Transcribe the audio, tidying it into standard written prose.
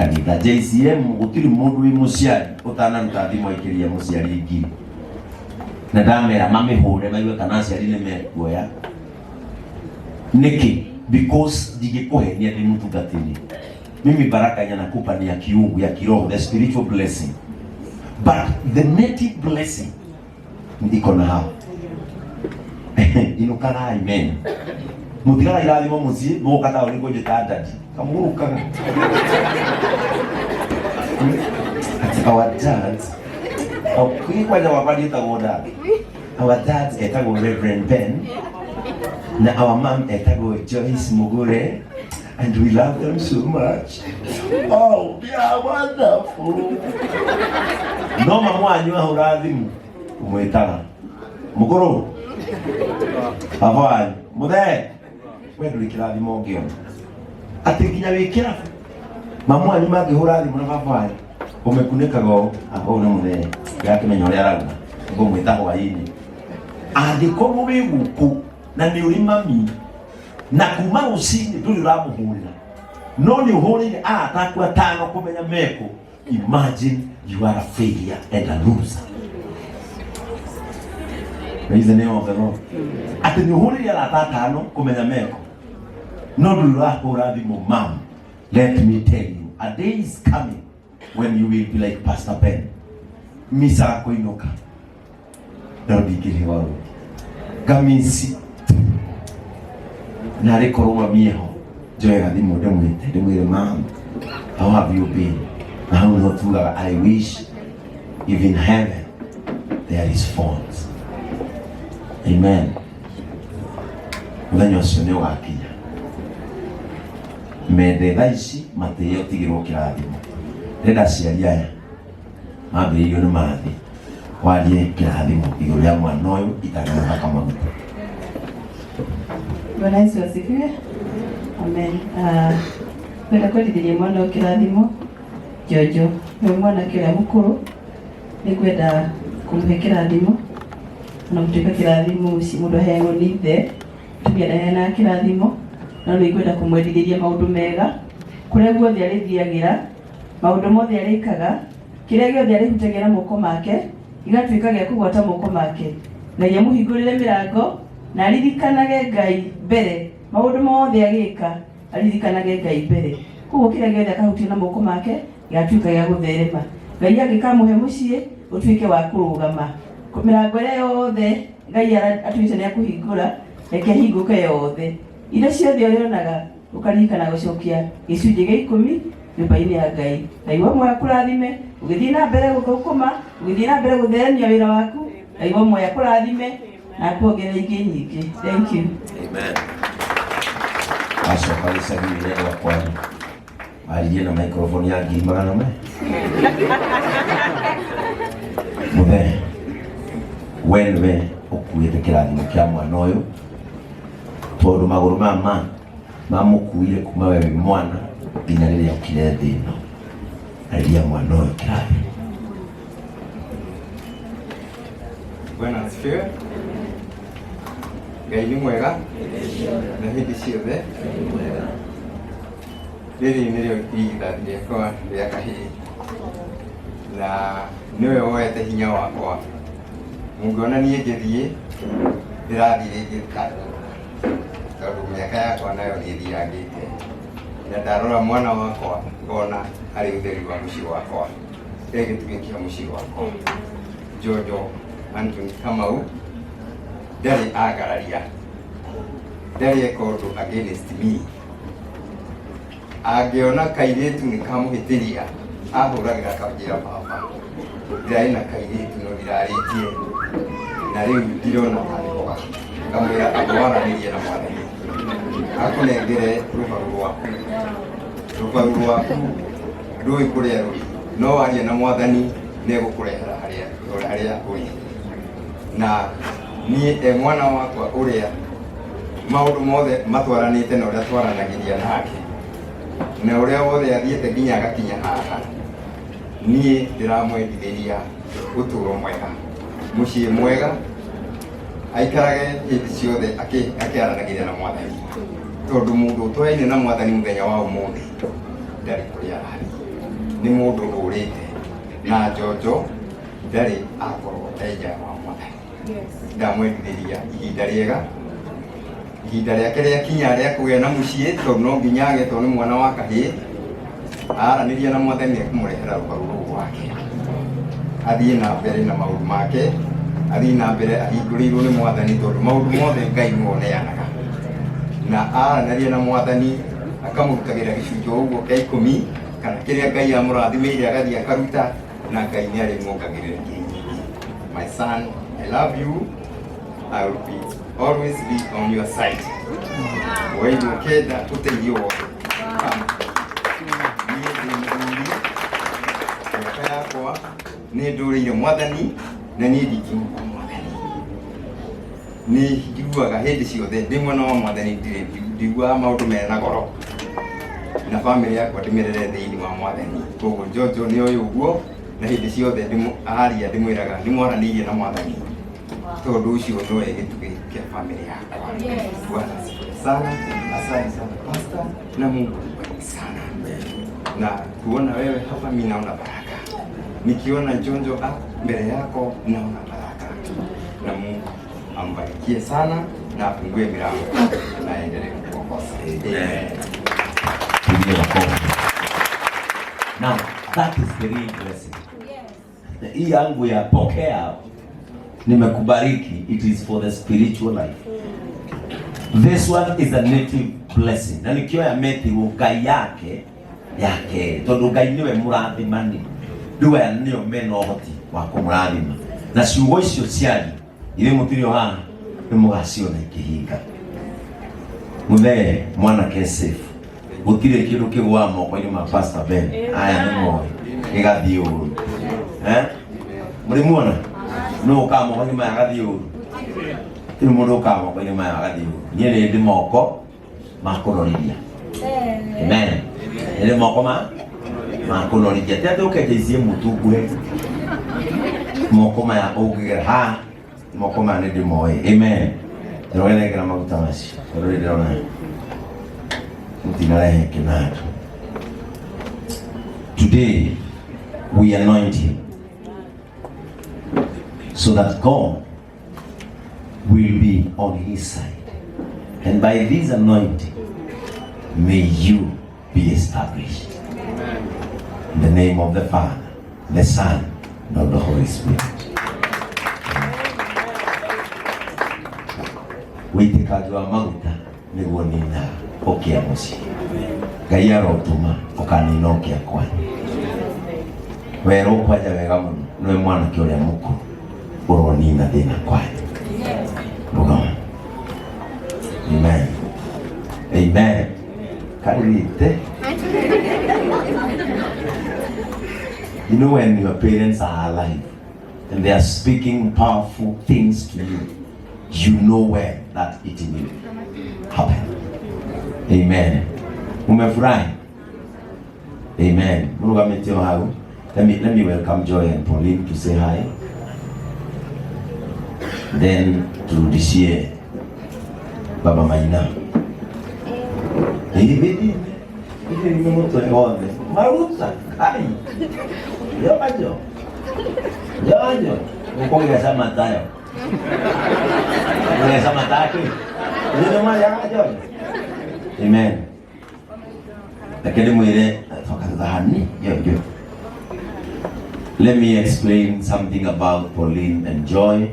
kanitha JCM gutiri mundu wi muciari utana rutathimo ikiria muciari ingiri na ndamera mamihure maiwe kana ciari ni mekuoya niki because digikuhenia ndi mutungatini mimi baraka nakupa ni ya kiungu ya kiroho, the spiritual blessing, but the native blessing ndiko na hao inukana. Amen. Muthira irathimo mucie mukata uri kujitandadi kamuruka our dads kwikwaja wabadita woda our dads etago Reverend Ben na our mom etago Joyce Mugure, and we love them so much. Oh, they are wonderful. No mamwanyu ahurathimu umwitaga muguru avani Muthee wedu ikirathimo ngiona ati nginya wikira mamwanyu mangihura thimu na bavani umekunikago aho na Muthee yakimenya uria arauga ngo mwitago waini andiko mubiguku na ni uri mami na kuma ucini nduri uramuhurira no ni uhurire atakwa tano kumenya meko. Imagine you are a failure and a loser. Praise the name of the Lord. Ati ni uhurire atatano kumenya meko no nduri urathimo. Mom, let me tell you, a day is coming when you will be like Pastor Ben. Misa koinoka ndabigire wao gamisi na rekoroma mieho joya thimo ndemwire mom, how have you been? How not you? I wish if in heaven there is phones. Amen. Muthenya ucio ni wakinya mende thaici mateo tigirwo kirathimo renda ciaria aya mambĩrĩirio nĩ mathi warie kirathimo igũrũ rĩa mwana ũyũ itagana kamaguta. Bwana Yesu asifiwe. Amen. Kwenda kwendithĩria mwana ũyũ kirathimo Jojo nĩ mwana kĩrĩa mũkũrũ nĩ kwenda kũmũhe kirathimo na gũtuĩka kirathimo mũndũ aheagwo nĩ ithe tũbia ndahena kirathimo na nĩ kwenda kũmwendithĩria maũndũ mega kũrĩa guothe arĩthiagĩra maũndũ mothe arĩkaga kĩrĩa gĩothe arĩhutagia na moko make igatuĩka gĩa kũgwata moko make na mũhingũrĩre mĩrango na aririkanage Ngai mbere maũndũ mothe agĩka aririkanage Ngai mbere koguo kĩrĩa gĩothe akahutia na moko make gĩatuĩka gĩa gũtherema Ngai angĩkamũhe mũciĩ ũtuĩke wa kũrũgama mĩrango ĩrĩa yothe Ngai atuĩte nĩ akũhingũra reke hingũke yothe iria ciothe ũrĩonaga ũkaririkana gũcokia gĩcunjĩ gĩa 10 nyũmba-inĩ ya Ngai. Ngai wa moya kũrathime ũgĩthiĩ na mbere gũkoma ũgĩthiĩ na mbere gũtheremia wĩra waku. Ngai wa moya kũrathime na kuongerera ingĩ nyingĩ. Thank you. Amen. Asha kabisa hivi leo kwa kwani aliye na microphone ya gimana me Muthee wenwe ukuite kirathimo kia mwana ũyũ tondu magũrũ mama mamukuire kuma wewe mwana nginya rĩrĩa ũkire thĩ ĩno aria mwana ũyũ kirathimo. Bwana asifiwe. Ngai nĩ mwega na hĩndĩ ciothe. Rĩrĩ nĩrĩo ihinda rĩakwa rĩa kahĩĩ na nĩwe woete hinya wakwa. Mũngĩona niĩ ngĩthiĩ ndĩrathiĩ rĩngĩ tondũ mĩaka yakwa nayo nĩ ĩthiangĩte na ndarora mwana wakwa ngona harĩ ũtheri wa mũciĩ wakwa gĩtugĩ kĩa mũciĩ wakwa. Jojo Anthony Kamau ndarĩ agararia ndarĩ eka ũndũ against me. Angĩona kairĩtu nĩ kamũhĩtĩria ahũragĩra kanjĩra baba ndirarĩ na kairĩtu no ndirarĩtie na rĩu ndirona kanĩkoga ngamwĩra akwaranĩrie na mwathani akũnengere rũbaru rwaku ndũĩ kũrĩa rũrĩ no waria na mwathani nĩegũkũrehera harĩa ũrĩ. Na niĩ mwana wakwa ũrĩa maũndũ mothe matwaranĩte na ũrĩa twaranagĩria nake na ũrĩa wothe athiĩte nginya agakinya haha niĩ ndĩramwendithĩria ũtũũro mwega mũciĩ mwega aikarage hĩndĩ ciothe akĩaranagĩria na mwathani tondũ mũndũ ũtoyaine na mwathani mũthenya wa ũmũthĩ ndarĩ kũrĩa arĩ. nĩ mũndũ ũrĩte na njonjo ndarĩ akorwo enja wa Mwathani. Ndamwendithĩria ihinda rĩega, ihinda rĩake rĩakinya rĩa kũgĩa na mũciĩ, tondũ no nginya agetwo nĩ mwana wa kahĩĩ. Aranĩria na Mwathani ekũmũrehera rũbaru rũu rwake, athiĩ na mbere na maũndũ make, athiĩ na mbere ahingũrĩirwo nĩ Mwathani, tondũ maũndũ mothe Ngai nĩwe ũneanaga. Na aranĩria na Mwathani akamũrutagĩra gĩcunjĩ ũguo kĩa 10 kana kĩrĩa Ngai amũrathimĩire agathiĩ akaruta, na Ngai nĩ arĩmuongagĩrĩra kĩnyingĩ. My son, I love you. I will always be on your side. Wewe ukenda uteithio wote. Yakwa nĩ ndũrĩire Mwathani na niĩ ndingĩmuka Mwathani. Nĩ njiguaga hĩndĩ ciothe ndĩ mwena wa Mwathani, ndiguaga maũndũ mena goro, na bamĩrĩ yakwa ndĩmĩrere thĩinĩ wa Mwathani. Koguo njonjo nĩ oĩ ũguo, na hĩndĩ ciothe aharia ndĩmwĩraga ndĩmwaranĩirie na Mwathani, tondũ ũcio nĩwe gĩtugĩ kĩa bamĩrĩ yakwa. Bwana asifiwe sana. Asante sana pastor, na Mungu akubariki sana. Na kuona wewe hapa mimi naona baraka, nikiona njonjo mbele yako naona baraka, na Mungu ambarikie sana na afungue milango na aendelee kukuongoza. Amen. Now, that is the real blessing. Hii yangu ya pokea nimekubariki, it is for the spiritual life. This one is a native blessing. Na nikioya Muthee Ngai yake tondu Ngai niwe murathimani, ndiwe nio mena ũhoti wa kũmũrathima, na ciugo icio ciari ire mũtiri haha nĩ mũgaciona ikĩhinga. Muthee mwanake safe, gũtirĩ kĩndũ kĩgwa moko-inĩ ma Pastor Ben aya nĩ moĩ gĩgathiĩ ũru. Mũrĩmuona no ũka moko-inĩ maya gathiĩ ũru, ti mũndũ ũka moko-inĩ maya gathiĩ ũru. Niĩ nĩ ndĩ moko ma kũrorithia. Amen. Nĩ moko ma kũrorithia, ti atĩ ũkenjeicie mũtunguhe moko maya ũngĩgera ha, moko maya nĩ ndĩmoĩ. Amen. Ndĩrogethekera maguta macio tondũ ndĩrona mũtinarehe kĩnandũ. Today we anoint him so that God will be on his side, and by this anointing may you be established. In the name of the Father, the Son, and of the Holy Spirit. Wĩitĩkangi wa maguta nĩguo nina ũkĩa mũciĩ. Ngai arotũma ũkanina ũkĩa kwanyu. Werũ kwanja wega mũno nĩwe mwanake ũrĩa mũkũrũ ũronina thĩna kwanyu. Rũgama. Amen. Amen. Karĩte. You know, when your parents are alive and they are speaking powerful things to you, you know where that it will happen. Amen. Umefurahi? Amen. Let me welcome Joy and Pauline to say hi. Then turudishie Baba Maina. Hivi nimemoto ng'ombe. Maruta kai. Yo. Ukonge sama tayo. Ukonge sama tayo. Ndio maana yajo. Amen. Lakini mwile tukadhani yo. Let me explain something about Pauline and Joy.